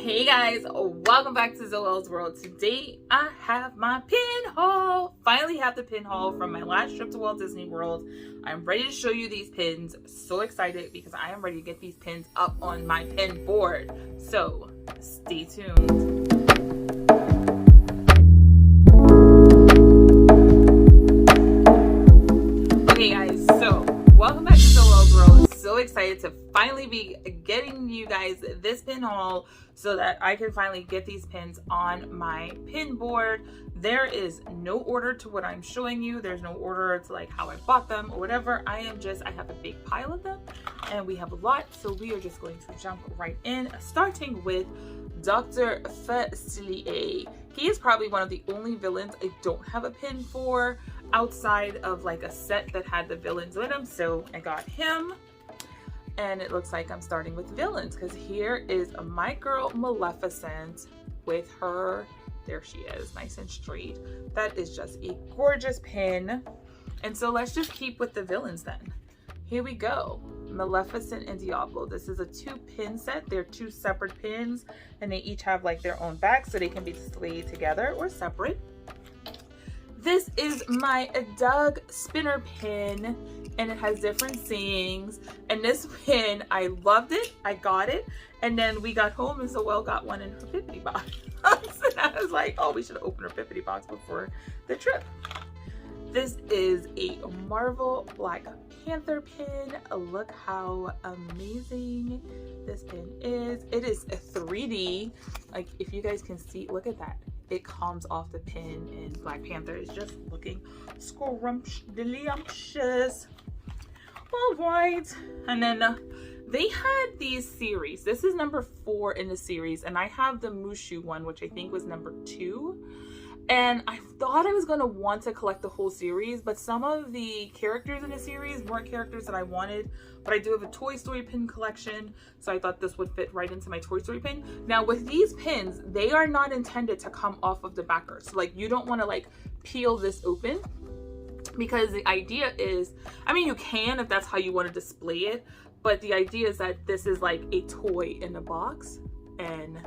Hey guys, welcome back to Zoelle's World. Today I have my pin haul. Finally have the pin haul from my last trip to Walt Disney World. I'm ready to show you these pins. So excited because I am ready to get these pins up on my pin board. So stay tuned. Okay guys, so welcome back to Zoelle's World. So excited to finally be getting you guys this pin haul so that I can finally get these pins on my pin board. There is no order to what I'm showing you. There's no order to like how I bought them or whatever. I have a big pile of them and we have a lot. So we are just going to jump right in, starting with Dr. Facilier. He is probably one of the only villains I don't have a pin for outside of like a set that had the villains with him. So I got him. And it looks like I'm starting with villains because here is my girl Maleficent with her, there she is, nice and straight. That is just a gorgeous pin. And so let's just keep with the villains then. Here we go, Maleficent and Diablo. This is a 2-pin set. They're 2 separate pins and they each have like their own back so they can be displayed together or separate. This is my Doug spinner pin and it has different sayings. And this pin, I loved it. I got it. And then we got home and Zoelle got one in her Pippity box. And I was like, oh, we should open her Pippity box before the trip. This is a Marvel Black Panther pin. Look how amazing this pin is. It is a 3D. Like if you guys can see, look at that. It comes off the pin and Black Panther is just looking scrumptious. All right. And then they had these series. This is number 4 in the series. And I have the Mushu one, which I think was number 2. And I thought I was going to want to collect the whole series, but some of the characters in the series weren't characters that I wanted. But I do have a Toy Story pin collection, so I thought this would fit right into my Toy Story pin. Now with these pins, they are not intended to come off of the backer. So like you don't want to like peel this open because the idea is, I mean you can if that's how you want to display it, but the idea is that this is like a toy in a box and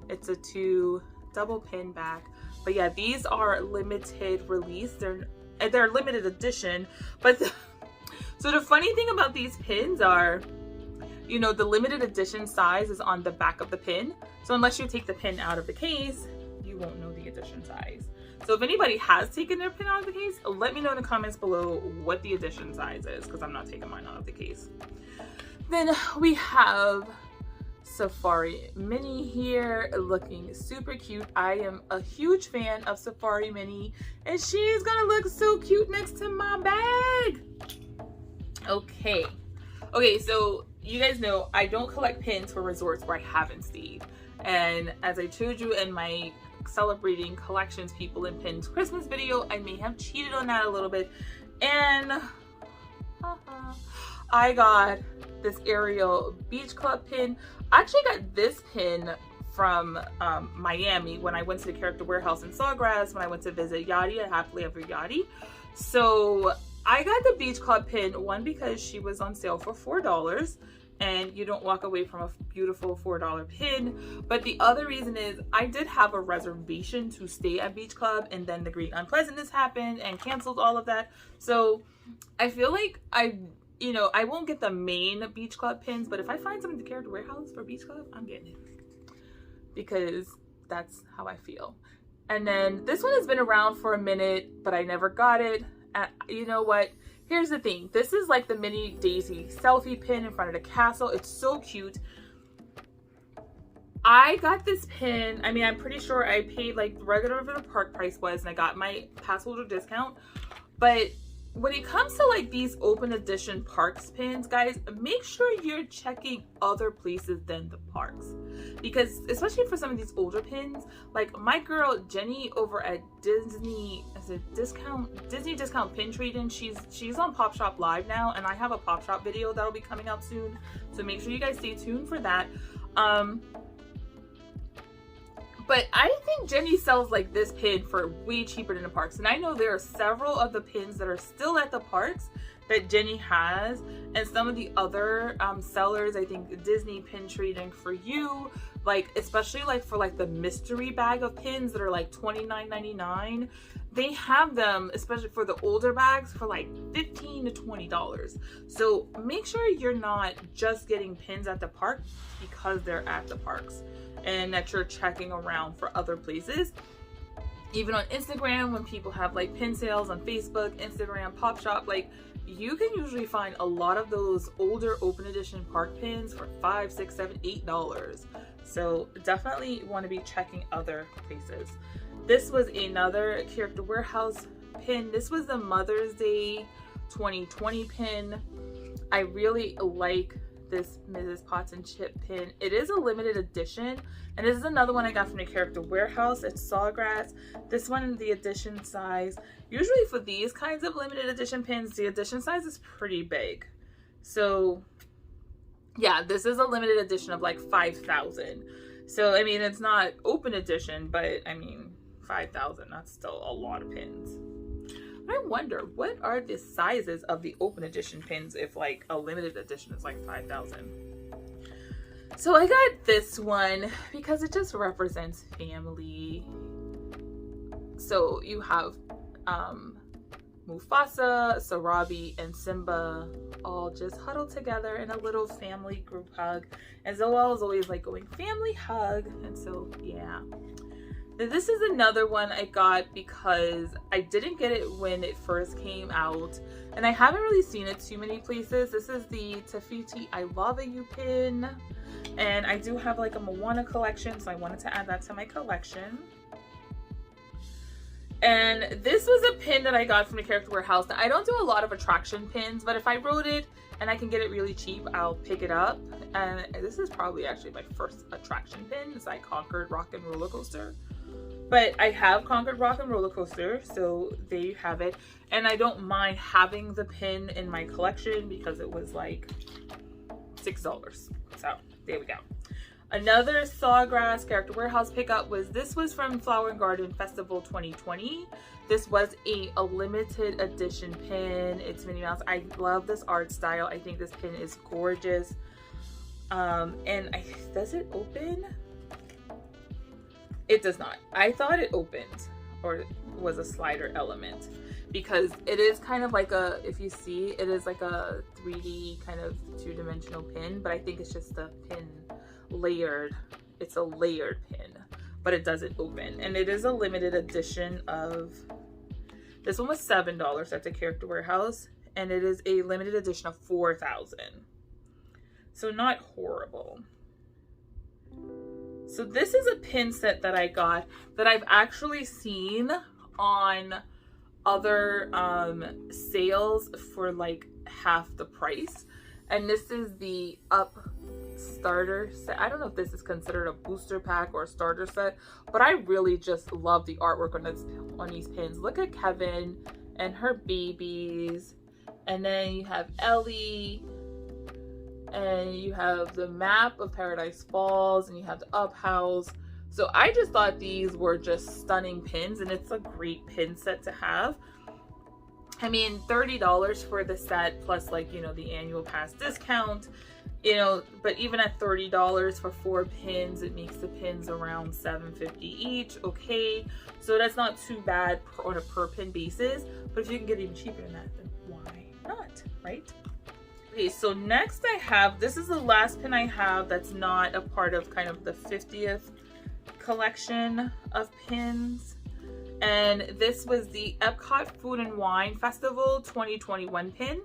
it's a 2 double pin back. But yeah, these are limited release. They're limited edition. But so the funny thing about these pins are, you know, the limited edition size is on the back of the pin. So unless you take the pin out of the case, you won't know the edition size. So if anybody has taken their pin out of the case, let me know in the comments below what the edition size is because I'm not taking mine out of the case. Then we have Safari Minnie here looking super cute. I am a huge fan of Safari Minnie and she's gonna look so cute next to my bag. Okay, so you guys know I don't collect pins for resorts where I haven't stayed, and as I told you in my celebrating collections people and pins Christmas video, I may have cheated on that a little bit, and I got this Ariel Beach Club pin. I actually got this pin from Miami when I went to the Character Warehouse in Sawgrass when I went to visit Yachty at Happily Ever Yachty. So I got the Beach Club pin, one because she was on sale for $4 and you don't walk away from a beautiful $4 pin. But the other reason is I did have a reservation to stay at Beach Club and then the great unpleasantness happened and canceled all of that. So I feel like I won't get the main Beach Club pins, but if I find some at the Character Warehouse for Beach Club, I'm getting it because that's how I feel. And then this one has been around for a minute, but I never got it. You know what? Here's the thing. This is like the Minnie Daisy selfie pin in front of the castle. It's so cute. I got this pin. I mean, I'm pretty sure I paid like regular the park price was and I got my pass holder discount. But when it comes to like these open edition parks pins, guys, make sure you're checking other places than the parks, because especially for some of these older pins, like my girl Jenny over at Disney Discount Pin Trading, she's on Pop Shop Live now, and I have a Pop Shop video that'll be coming out soon, so make sure you guys stay tuned for that. But I think Jenny sells like this pin for way cheaper than the parks. And I know there are several of the pins that are still at the parks that Jenny has. And some of the other sellers, I think Disney Pin Trading for You, like, especially like for like the mystery bag of pins that are like $29.99. They have them, especially for the older bags, for like $15 to $20. So make sure you're not just getting pins at the park because they're at the parks, and that you're checking around for other places. Even on Instagram, when people have like pin sales on Facebook, Instagram, Pop Shop, like you can usually find a lot of those older open edition park pins for $5, $6, $7, $8. So definitely want to be checking other places. This was another Character Warehouse pin. This was the Mother's Day 2020 pin. I really like this Mrs. Potts and Chip pin. It is a limited edition, and this is another one I got from the Character Warehouse. It's Sawgrass. This one, the edition size. Usually for these kinds of limited edition pins, the edition size is pretty big. So yeah, this is a limited edition of like 5,000. So I mean, it's not open edition, but I mean, 5,000, that's still a lot of pins. I wonder, what are the sizes of the open edition pins if like a limited edition is like 5,000? So I got this one because it just represents family. So you have Mufasa, Sarabi, and Simba all just huddled together in a little family group hug. And Zoelle is always like going, family hug. And so, yeah. This is another one I got because I didn't get it when it first came out, and I haven't really seen it too many places. This is the Tafiti I Love You pin, and I do have like a Moana collection, so I wanted to add that to my collection. And this was a pin that I got from the Character Warehouse. Now, I don't do a lot of attraction pins, but if I wrote it and I can get it really cheap, I'll pick it up. And this is probably actually my first attraction pin, is I conquered Rock and Roller Coaster. But I have conquered Rock and Roller Coaster, so there you have it. And I don't mind having the pin in my collection because it was like $6. So there we go. Another Sawgrass Character Warehouse pickup was, this was from Flower and Garden Festival 2020. This was a limited edition pin. It's Minnie Mouse. I love this art style. I think this pin is gorgeous. Does it open? It does not. I thought it opened or was a slider element, because it is kind of like a, if you see, it is like a 3D kind of two-dimensional pin, but I think it's just the pin layered. It's a layered pin, but it doesn't open. And it is a limited edition of, this one was $7 at the Character Warehouse, and it is a limited edition of 4,000. So not horrible. So this is a pin set that I got that I've actually seen on other sales for like half the price. And this is the Up starter set. I don't know if this is considered a booster pack or a starter set, but I really just love the artwork on these pins. Look at Kevin and her babies. And then you have Ellie. And you have the map of Paradise Falls, and you have the Up House. So I just thought these were just stunning pins, and it's a great pin set to have. I mean, $30 for the set, plus like, you know, the annual pass discount, you know, but even at $30 for 4 pins, it makes the pins around $7.50 each. Okay, so that's not too bad on a per pin basis, but if you can get even cheaper than that, then why not, right? Okay, so next I have, this is the last pin I have that's not a part of kind of the 50th collection of pins. And this was the Epcot Food and Wine Festival 2021 pin.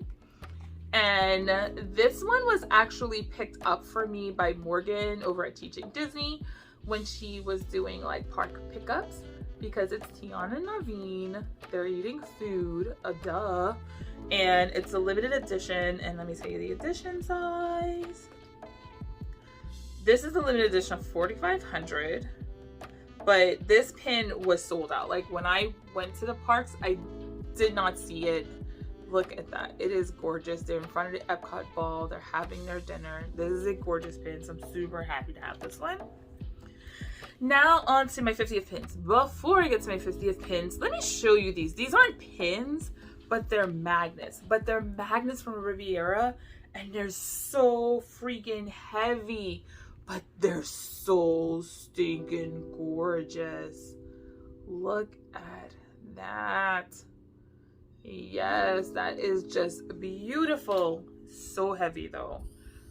And this one was actually picked up for me by Morgan over at Teaching Disney when she was doing like park pickups, because it's Tiana and Naveen. They're eating food, duh. And it's a limited edition, and let me tell you the edition size. This is a limited edition of 4,500, but this pin was sold out. Like when I went to the parks, I did not see it. Look at that. It is gorgeous. They're in front of the Epcot ball. They're having their dinner. This is a gorgeous pin, so I'm super happy to have this one. Now on to my 50th pins. Before I get to my 50th pins, let me show you these. These aren't pins, but they're magnets. But they're magnets from Riviera, and they're so freaking heavy. but they're so stinking gorgeous. Look at that. Yes, that is just beautiful. So heavy though.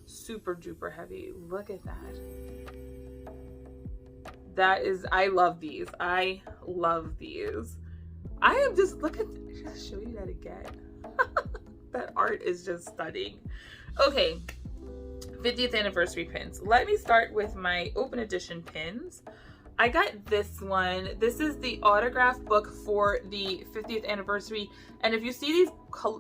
Super duper heavy. Look at that. That is, I love these. I love these. I am just, look at, just show you that again. That art is just stunning. Okay, 50th anniversary pins. Let me start with my open edition pins. I got this one. This is the autograph book for the 50th anniversary. And if you see these,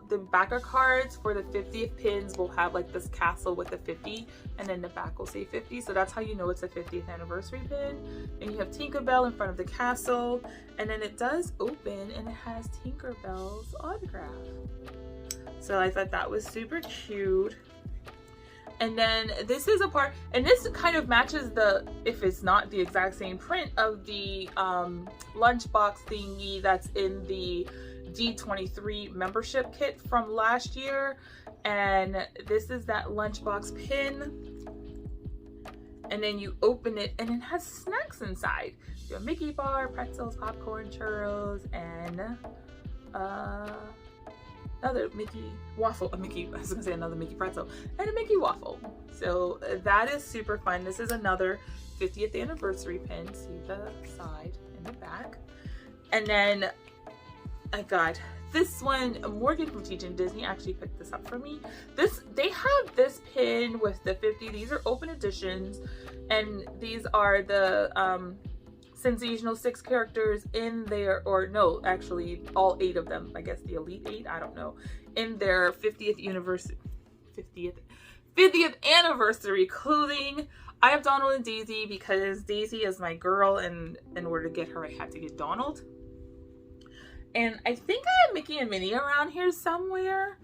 the backer cards for the 50th pins will have like this castle with the 50, and then the back will say 50. So that's how you know it's a 50th anniversary pin. And you have Tinkerbell in front of the castle. And then it does open and it has Tinkerbell's autograph. So I thought that was super cute. And then this is a part, and this kind of matches the, if it's not the exact same print, of the lunchbox thingy that's in the D23 membership kit from last year. And this is that lunchbox pin. And then you open it and it has snacks inside. You have a Mickey bar, pretzels, popcorn, churros, and another Mickey waffle, I was gonna say another Mickey pretzel, and a Mickey waffle. So that is super fun. This is another 50th anniversary pin. See the side and the back. And then I got this one. Morgan from Teaching Disney actually picked this up for me. They have this pin with the 50. These are open editions, and these are the sensational 6 characters in there, or no, actually all 8 of them, I guess the elite 8, I don't know, in their 50th anniversary clothing. I have Donald and Daisy because Daisy is my girl, and in order to get her I had to get Donald. And I think I have Mickey and Minnie around here somewhere,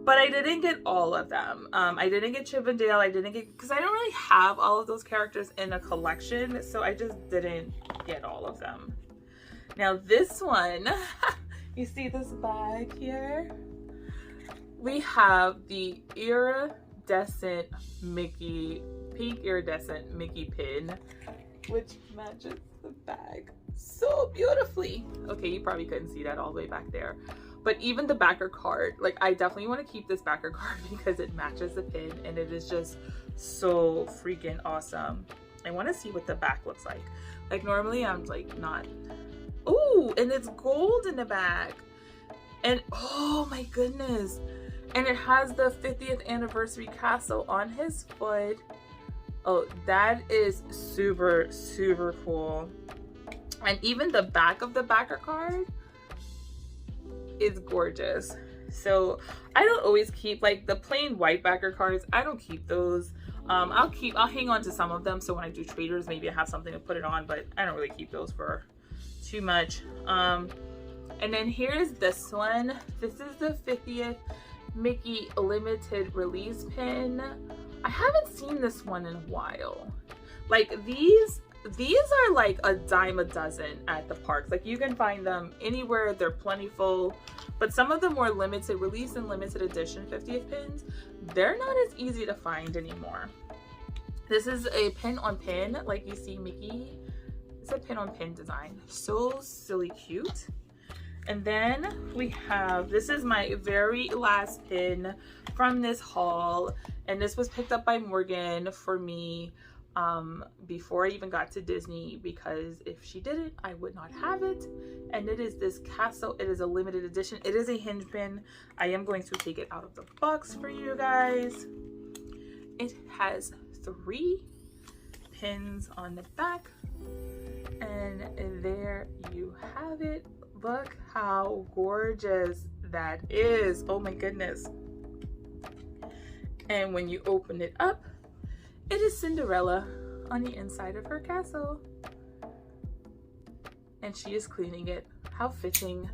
but I didn't get all of them. I didn't get Chip and Dale. I didn't get, because I don't really have all of those characters in a collection, so I just didn't get all of them. Now this one, you see this bag here? We have the iridescent Mickey, pink iridescent Mickey pin, which matches the bag so beautifully. Okay, you probably couldn't see that all the way back there. But even the backer card, like I definitely want to keep this backer card because it matches the pin and it is just so freaking awesome. I want to see what the back looks like. Like normally I'm like not. Oh, and it's gold in the back. And oh my goodness. And it has the 50th anniversary castle on his foot. Oh, that is super, super cool. And even the back of the backer card is gorgeous. So I don't always keep like the plain white backer cards. I don't keep those. I'll hang on to some of them, so when I do traders maybe I have something to put it on, but I don't really keep those for too much. And then here's this one. This is the 50th Mickey limited release pin. I haven't seen this one in a while. Like these are like a dime a dozen at the parks. Like you can find them anywhere. They're plentiful, but some of the more limited release and limited edition 50th pins, they're not as easy to find anymore. This is a pin on pin, like you see Mickey. It's a pin on pin design. So silly cute. And then we have, this is my very last pin from this haul, and this was picked up by Morgan for me before I even got to Disney, because if she didn't, I would not have it. And it is this castle. It is a limited edition. It is a hinge pin. I am going to take it out of the box for you guys. It has 3 pins on the back, and there you have it. Look how gorgeous that is. Oh my goodness. And when you open it up, it is Cinderella on the inside of her castle. And she is cleaning it. How fitting.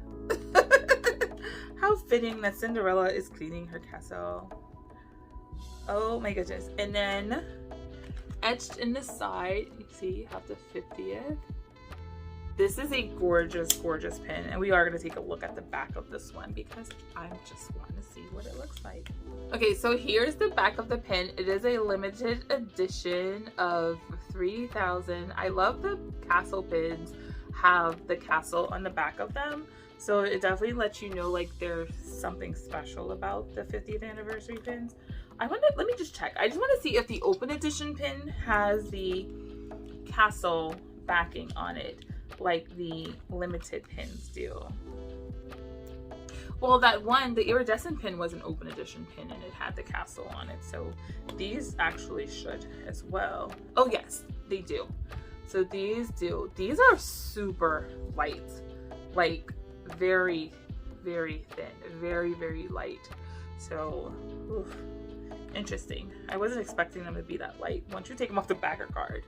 How fitting that Cinderella is cleaning her castle. Oh my goodness. And then etched in the side, you see you have the 50th. This is a gorgeous, gorgeous pin, and we are going to take a look at the back of this one because I just want to see what it looks like. Okay, so here's the back of the pin. It is a limited edition of 3,000. I love the castle pins have the castle on the back of them, so it definitely lets you know like there's something special about the 50th anniversary pins. Let me just check. I just want to see if the open edition pin has the castle backing on it like the limited pins do. Well, that one, the iridescent pin, was an open edition pin and it had the castle on it, so these actually should as well. Oh yes, they do. So these do. These are super light, like very, very thin, very, very light. So oof, interesting. I wasn't expecting them to be that light once you take them off the backer card.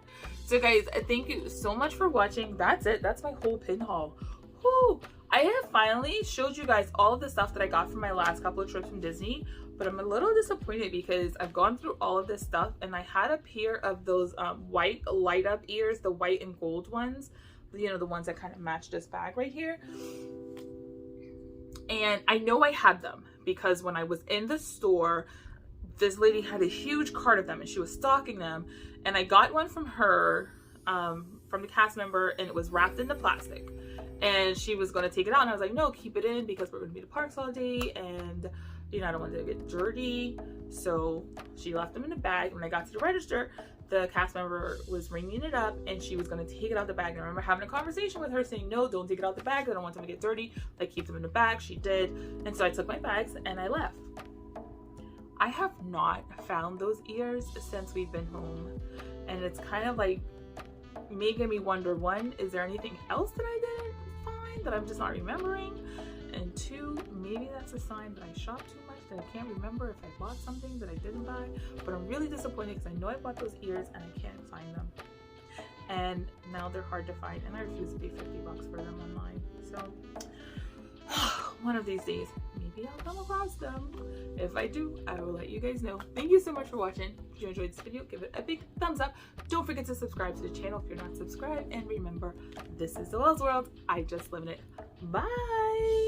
So guys, thank you so much for watching. That's it. That's my whole pin haul. Whew. I have finally showed you guys all of the stuff that I got from my last couple of trips from Disney, but I'm a little disappointed because I've gone through all of this stuff and I had a pair of those white light up ears, the white and gold ones, you know, the ones that kind of match this bag right here. And I know I had them because when I was in the store, this lady had a huge cart of them and she was stocking them, and I got one from her, from the cast member, and it was wrapped in the plastic. And she was going to take it out, and I was like, no, keep it in because we're going to be at the parks all day, and you know, I don't want it to get dirty. So she left them in the bag. When I got to the register, the cast member was ringing it up and she was going to take it out the bag. And I remember having a conversation with her saying, no, don't take it out the bag. I don't want them to get dirty. Like, keep them in the bag. She did. And so I took my bags and I left. I have not found those ears since we've been home. And it's kind of like making me wonder, one, is there anything else that I didn't find that I'm just not remembering? And two, maybe that's a sign that I shopped too much, that I can't remember if I bought something that I didn't buy. But I'm really disappointed because I know I bought those ears and I can't find them. And now they're hard to find, and I refuse to pay 50 bucks for them online. So one of these days, maybe I'll come across them. If I do, I will let you guys know. Thank you so much for watching. If you enjoyed this video, give it a big thumbs up. Don't forget to subscribe to the channel if you're not subscribed. And remember, this is Zoelle's World. I just live in it. Bye!